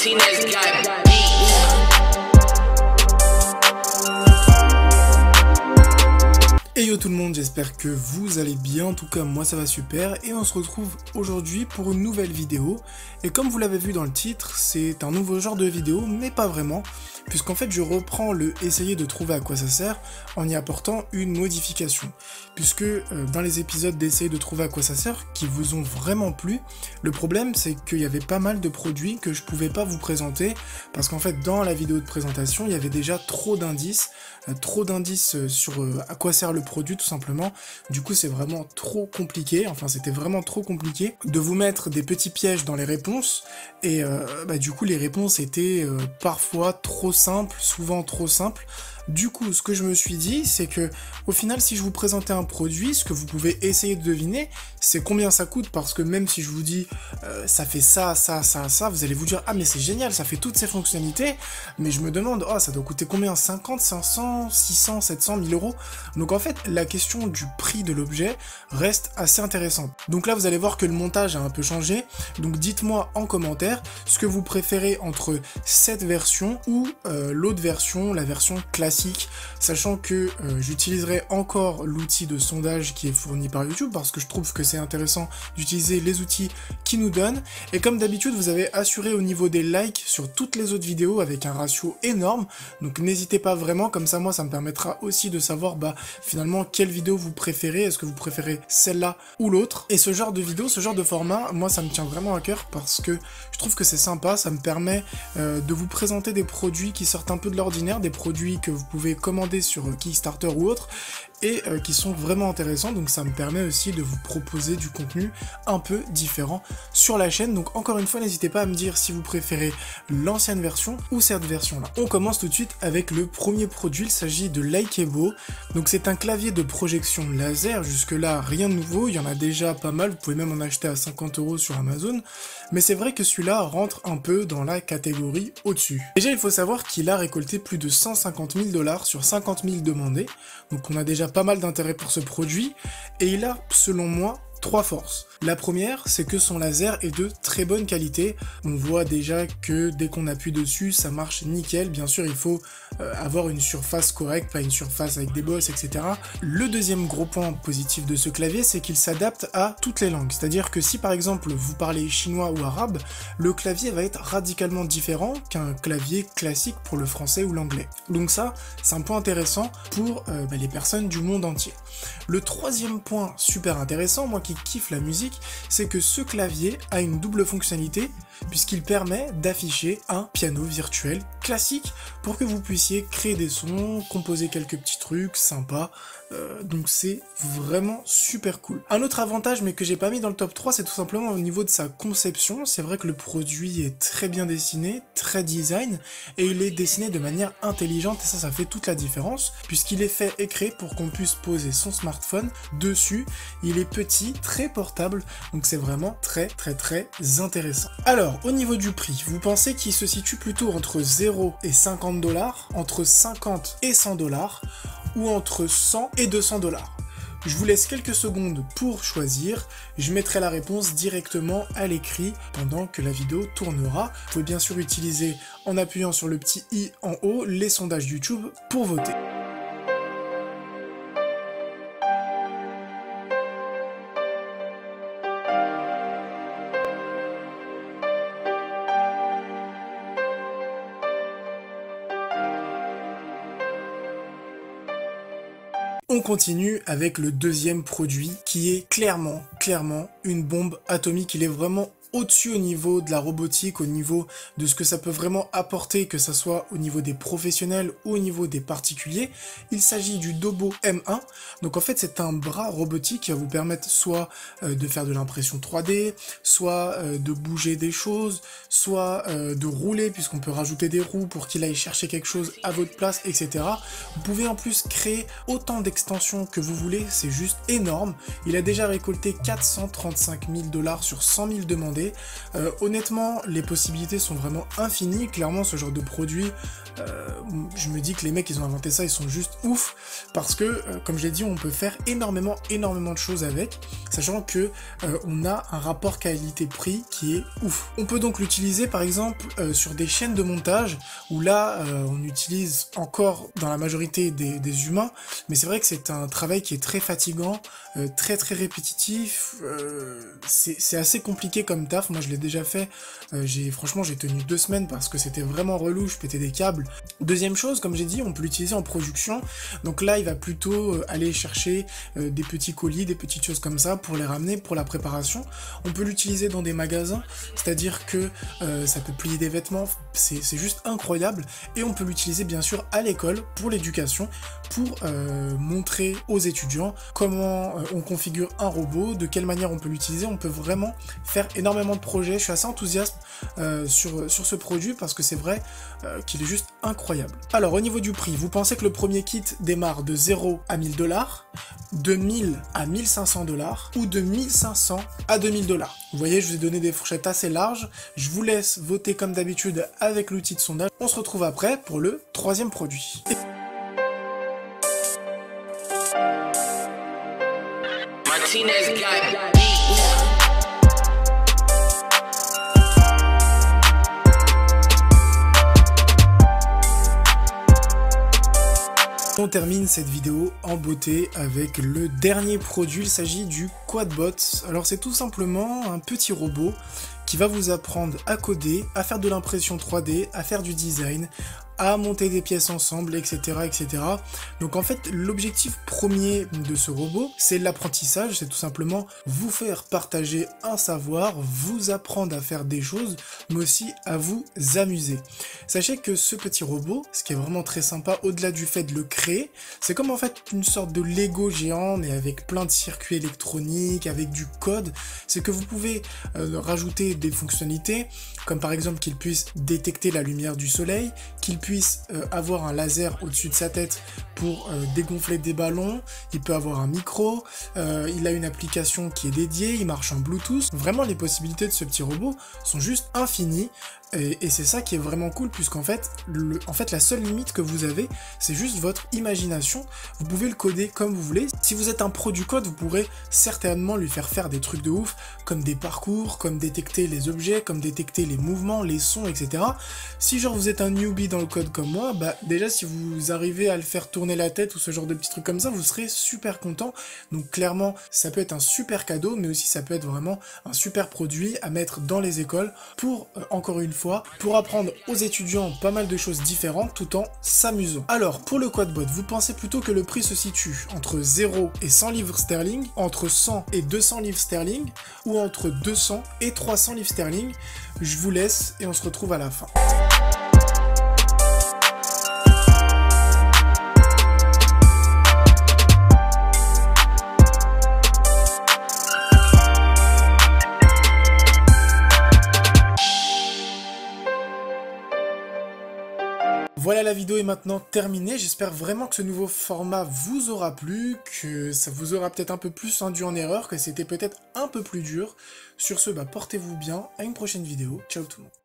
Martinez got beats. Hey yo tout le monde, j'espère que vous allez bien, en tout cas moi ça va super et on se retrouve aujourd'hui pour une nouvelle vidéo. Et comme vous l'avez vu dans le titre, c'est un nouveau genre de vidéo mais pas vraiment, puisqu'en fait je reprends le essayer de trouver à quoi ça sert en y apportant une modification. Puisque dans les épisodes d'essayer de trouver à quoi ça sert qui vous ont vraiment plu, le problème c'est qu'il y avait pas mal de produits que je pouvais pas vous présenter parce qu'en fait dans la vidéo de présentation il y avait déjà trop d'indices sur à quoi sert le produit tout simplement. Du coup c'est vraiment trop compliqué, enfin c'était vraiment trop compliqué de vous mettre des petits pièges dans les réponses et du coup les réponses étaient parfois trop simples, souvent trop simples. Du coup, ce que je me suis dit, c'est que, au final, si je vous présentais un produit, ce que vous pouvez essayer de deviner, c'est combien ça coûte, parce que même si je vous dis, ça fait ça, vous allez vous dire, ah mais c'est génial, ça fait toutes ces fonctionnalités, mais je me demande, oh, ça doit coûter combien, 50, 500, 600, 700, 1000 euros. Donc en fait, la question du prix de l'objet reste assez intéressante. Donc là, vous allez voir que le montage a un peu changé, donc dites-moi en commentaire ce que vous préférez entre cette version ou l'autre version, la version classique, sachant que j'utiliserai encore l'outil de sondage qui est fourni par YouTube parce que je trouve que c'est intéressant d'utiliser les outils qui nous donnent. Et comme d'habitude, vous avez assuré au niveau des likes sur toutes les autres vidéos avec un ratio énorme, donc n'hésitez pas vraiment, comme ça moi ça me permettra aussi de savoir finalement quelle vidéo vous préférez, est-ce que vous préférez celle-là ou l'autre. Et ce genre de vidéo, ce genre de format, moi ça me tient vraiment à cœur parce que je trouve que c'est sympa, ça me permet de vous présenter des produits qui sortent un peu de l'ordinaire, des produits que vous pouvez commander sur Kickstarter ou autre, et qui sont vraiment intéressants, donc ça me permet aussi de vous proposer du contenu un peu différent sur la chaîne. Donc encore une fois, n'hésitez pas à me dire si vous préférez l'ancienne version ou cette version là. On commence tout de suite avec le premier produit, il s'agit de Likebo. Donc c'est un clavier de projection laser, jusque là rien de nouveau, il y en a déjà pas mal, vous pouvez même en acheter à 50 € sur Amazon, mais c'est vrai que celui-là rentre un peu dans la catégorie au-dessus. Déjà il faut savoir qu'il a récolté plus de 150 000 $ sur 50 000 demandés, donc on a déjà pas mal d'intérêt pour ce produit, et il a, selon moi, 3 forces. La première, c'est que son laser est de très bonne qualité. On voit déjà que dès qu'on appuie dessus, ça marche nickel. Bien sûr, il faut avoir une surface correcte, pas une surface avec des bosses, etc. Le deuxième gros point positif de ce clavier, c'est qu'il s'adapte à toutes les langues. C'est-à-dire que si par exemple vous parlez chinois ou arabe, le clavier va être radicalement différent qu'un clavier classique pour le français ou l'anglais. Donc ça, c'est un point intéressant pour les personnes du monde entier. Le troisième point super intéressant, moi qui kiffe la musique, c'est que ce clavier a une double fonctionnalité puisqu'il permet d'afficher un piano virtuel classique pour que vous puissiez créer des sons, composer quelques petits trucs sympas, donc c'est vraiment super cool. Un autre avantage mais que j'ai pas mis dans le top 3, c'est tout simplement au niveau de sa conception. C'est vrai que le produit est très bien dessiné, très design, et il est dessiné de manière intelligente et ça fait toute la différence puisqu'il est fait et créé pour qu'on puisse poser son smartphone dessus. Il est petit, très portable, donc c'est vraiment très intéressant. Alors, au niveau du prix, vous pensez qu'il se situe plutôt entre 0 et 50 $, entre 50 et 100 $, ou entre 100 et 200 $? Je vous laisse quelques secondes pour choisir, je mettrai la réponse directement à l'écrit pendant que la vidéo tournera. Vous pouvez bien sûr utiliser, en appuyant sur le petit i en haut, les sondages YouTube pour voter. On continue avec le deuxième produit qui est clairement une bombe atomique. Il est vraiment au-dessus au niveau de la robotique, au niveau de ce que ça peut vraiment apporter, que ça soit au niveau des professionnels ou au niveau des particuliers. Il s'agit du Dobo M1. Donc en fait c'est un bras robotique qui va vous permettre soit de faire de l'impression 3D, soit de bouger des choses, soit de rouler puisqu'on peut rajouter des roues pour qu'il aille chercher quelque chose à votre place, etc. Vous pouvez en plus créer autant d'extensions que vous voulez, c'est juste énorme. Il a déjà récolté 435 000 $ sur 100 000 demandés. regarder. Honnêtement, les possibilités sont vraiment infinies. Clairement, ce genre de produit, je me dis que les mecs, ils ont inventé ça, ils sont juste ouf. Parce que, comme je l'ai dit, on peut faire énormément de choses avec, sachant que on a un rapport qualité-prix qui est ouf. On peut donc l'utiliser, par exemple, sur des chaînes de montage, où là, on utilise encore, dans la majorité des humains, mais c'est vrai que c'est un travail qui est très fatigant, très répétitif, c'est assez compliqué comme taf. Moi je l'ai déjà fait, franchement j'ai tenu 2 semaines parce que c'était vraiment relou, je pétais des câbles. Deuxième chose, comme j'ai dit, on peut l'utiliser en production, donc là il va plutôt aller chercher des petits colis, des petites choses comme ça pour les ramener pour la préparation. On peut l'utiliser dans des magasins, c'est-à-dire que ça peut plier des vêtements, c'est juste incroyable, et on peut l'utiliser bien sûr à l'école pour l'éducation, pour montrer aux étudiants comment on configure un robot, de quelle manière on peut l'utiliser. On peut vraiment faire énormément de projets. Je suis assez enthousiaste sur ce produit parce que c'est vrai qu'il est juste incroyable. Alors au niveau du prix, vous pensez que le premier kit démarre de 0 à 1000 $, de 1000 à 1500 $, ou de 1500 à 2000 $. Vous voyez, je vous ai donné des fourchettes assez larges. Je vous laisse voter comme d'habitude avec l'outil de sondage. On se retrouve après pour le troisième produit. Martinez got beats. On termine cette vidéo en beauté avec le dernier produit. Il s'agit du Quadbot. Alors c'est tout simplement un petit robot qui va vous apprendre à coder, à faire de l'impression 3D, à faire du design, à monter des pièces ensemble, etc. etc. Donc en fait, l'objectif premier de ce robot, c'est l'apprentissage, c'est tout simplement vous faire partager un savoir, vous apprendre à faire des choses, mais aussi à vous amuser. Sachez que ce petit robot, ce qui est vraiment très sympa, au-delà du fait de le créer, c'est comme en fait une sorte de Lego géant, mais avec plein de circuits électroniques, avec du code. C'est que vous pouvez rajouter des fonctionnalités, comme par exemple qu'il puisse détecter la lumière du soleil, qu'il puisse avoir un laser au-dessus de sa tête pour dégonfler des ballons, il peut avoir un micro, il a une application qui est dédiée, il marche en Bluetooth. Vraiment, les possibilités de ce petit robot sont juste infinies. Et c'est ça qui est vraiment cool, puisqu'en fait, la seule limite que vous avez, c'est juste votre imagination. Vous pouvez le coder comme vous voulez. Si vous êtes un pro du code, vous pourrez certainement lui faire des trucs de ouf, comme des parcours, comme détecter les objets, comme détecter les mouvements, les sons, etc. Si genre vous êtes un newbie dans le code comme moi, bah déjà si vous arrivez à le faire tourner la tête ou ce genre de petits trucs comme ça, vous serez super content. Donc clairement, ça peut être un super cadeau, mais aussi ça peut être vraiment un super produit à mettre dans les écoles pour, encore une fois, pour apprendre aux étudiants pas mal de choses différentes tout en s'amusant. Alors, pour le Quadbot, vous pensez plutôt que le prix se situe entre 0 et 100 livres sterling, entre 100 et 200 livres sterling, ou entre 200 et 300 livres sterling? Je vous laisse et on se retrouve à la fin. Voilà, la vidéo est maintenant terminée. J'espère vraiment que ce nouveau format vous aura plu, que ça vous aura peut-être un peu plus induit en erreur, que c'était peut-être un peu plus dur. Sur ce, portez-vous bien, à une prochaine vidéo. Ciao tout le monde.